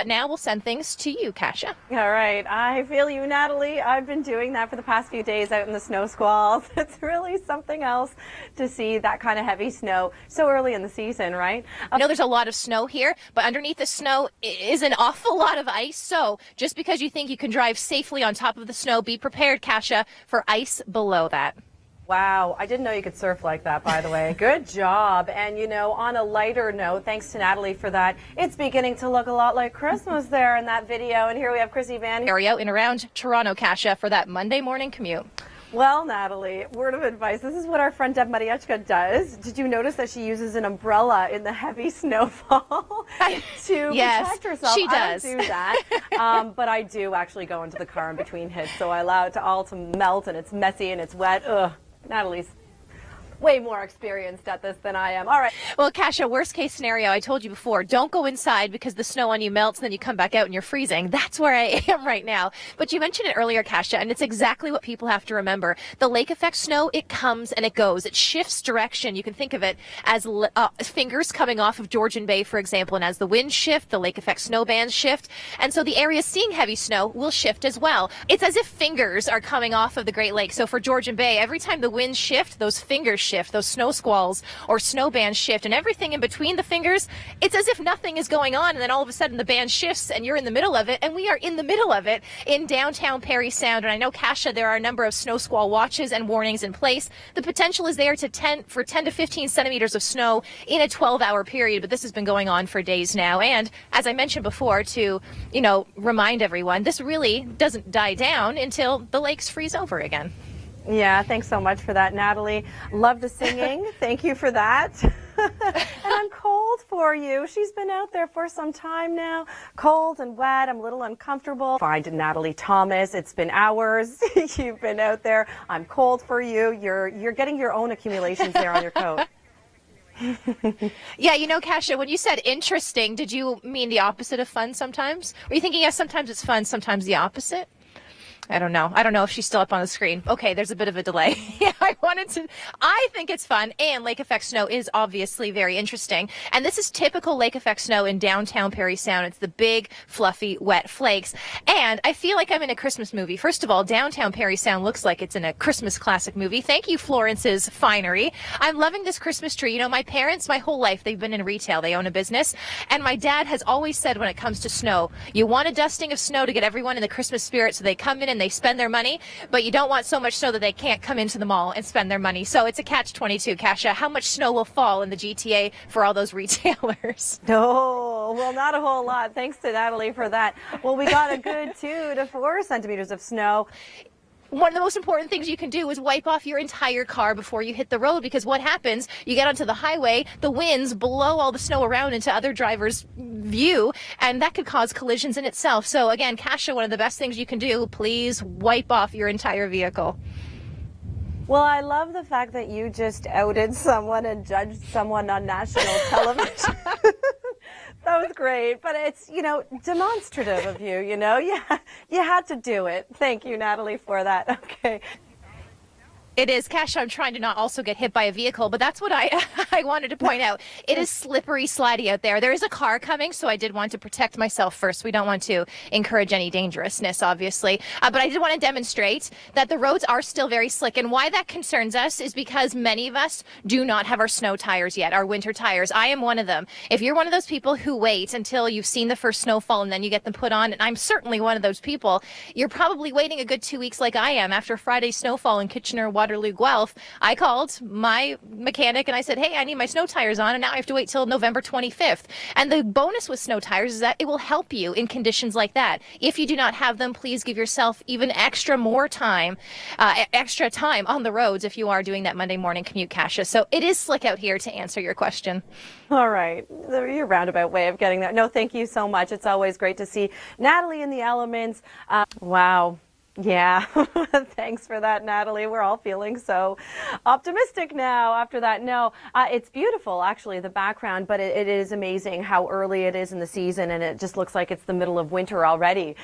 but now we'll send things to you, Kasia. All right. I feel you, Natalie. I've been doing that for the past few days out in the snow squalls. It's really something else to see that kind of heavy snow so early in the season, right? I know there's a lot of snow here, but underneath the snow is an awful lot of ice. So just because you think you can drive safely on top of the snow, be prepared, Kasia, for ice below that. Wow, I didn't know you could surf like that, by the way. Good job. And, you know, on a lighter note, thanks to Natalie for that, it's beginning to look a lot like Christmas there in that video. And here we have Chrissy Van area in around Toronto, Kasia, for that Monday morning commute. Well, Natalie, word of advice. This is what our friend Deb Mariachka does. Did you notice that she uses an umbrella in the heavy snowfall to protect herself? She does. I don't do that, but I do actually go into the car in between hits, so I allow it to all to melt, and it's messy and it's wet. Ugh, Natalie's way more experienced at this than I am. All right. Well, Kasia, worst case scenario, I told you before, don't go inside because the snow on you melts and then you come back out and you're freezing. That's where I am right now. But you mentioned it earlier, Kasia, and it's exactly what people have to remember. The lake effect snow, it comes and it goes. It shifts direction. You can think of it as fingers coming off of Georgian Bay, for example, and as the winds shift, the lake effect snow bands shift, and so the areas seeing heavy snow will shift as well. It's as if fingers are coming off of the Great Lakes. So for Georgian Bay, every time the winds shift, those fingers shift, those snow squalls or snow bands shift, and everything in between the fingers, it's as if nothing is going on, and then all of a sudden the band shifts and you're in the middle of it, and we are in the middle of it in downtown Parry Sound. And I know, Kasia, there are a number of snow squall watches and warnings in place. The potential is there for 10 to 15 centimeters of snow in a 12-hour period, but this has been going on for days now. And as I mentioned before, to, you know, remind everyone, this really doesn't die down until the lakes freeze over again. Yeah, thanks so much for that, Natalie. Love the singing. Thank you for that. And I'm cold for you. She's been out there for some time now. Cold and wet. I'm a little uncomfortable. Find Natalie Thomas. It's been hours. You've been out there. I'm cold for you. You're getting your own accumulations there on your coat. Yeah, you know, Kasia, when you said interesting, did you mean the opposite of fun sometimes? Were you thinking, yes, sometimes it's fun, sometimes the opposite? I don't know. I don't know if she's still up on the screen. Okay, there's a bit of a delay. Yeah, I think it's fun, and lake effect snow is obviously very interesting. And this is typical lake effect snow in downtown Parry Sound. It's the big, fluffy, wet flakes. And I feel like I'm in a Christmas movie. First of all, downtown Parry Sound looks like it's in a Christmas classic movie. Thank you, Florence's Finery. I'm loving this Christmas tree. You know, my parents, my whole life, they've been in retail. They own a business. And my dad has always said when it comes to snow, you want a dusting of snow to get everyone in the Christmas spirit, so they come in and they spend their money, but you don't want so much snow that they can't come into the mall and spend their money. So it's a catch-22, Kasia. How much snow will fall in the GTA for all those retailers? Oh, well, not a whole lot. Thanks to Natalie for that. Well, we got a good 2 to 4 centimeters of snow. One of the most important things you can do is wipe off your entire car before you hit the road, because what happens, you get onto the highway, the winds blow all the snow around into other drivers' view, and that could cause collisions in itself. So again, Kasia, one of the best things you can do, please wipe off your entire vehicle. Well, I love the fact that you just outed someone and judged someone on national television. That was great, but it's, you know, demonstrative of you, you know. Yeah, you had to do it. Thank you, Natalie, for that. Okay. It is, Kasia. I'm trying to not also get hit by a vehicle, but that's what I wanted to point out. It is slippery, slidey out there. There is a car coming, so I did want to protect myself first. We don't want to encourage any dangerousness, obviously. But I did want to demonstrate that the roads are still very slick. And why that concerns us is because many of us do not have our snow tires yet, our winter tires. I am one of them. If you're one of those people who wait until you've seen the first snowfall and then you get them put on, and I'm certainly one of those people, you're probably waiting a good 2 weeks like I am. After Friday's snowfall in Kitchener, Waterloo, Guelph, I called my mechanic and I said, hey, I need my snow tires on, and now I have to wait till November 25th. And the bonus with snow tires is that it will help you in conditions like that. If you do not have them, please give yourself even extra time on the roads if you are doing that Monday morning commute, Kasia. So it is slick out here, to answer your question. All right. Your roundabout way of getting there. No, thank you so much. It's always great to see Natalie in the elements. Wow. Yeah, thanks for that, Natalie. We're all feeling so optimistic now after that. No, it's beautiful, actually, the background, but it is amazing how early it is in the season, and it just looks like it's the middle of winter already.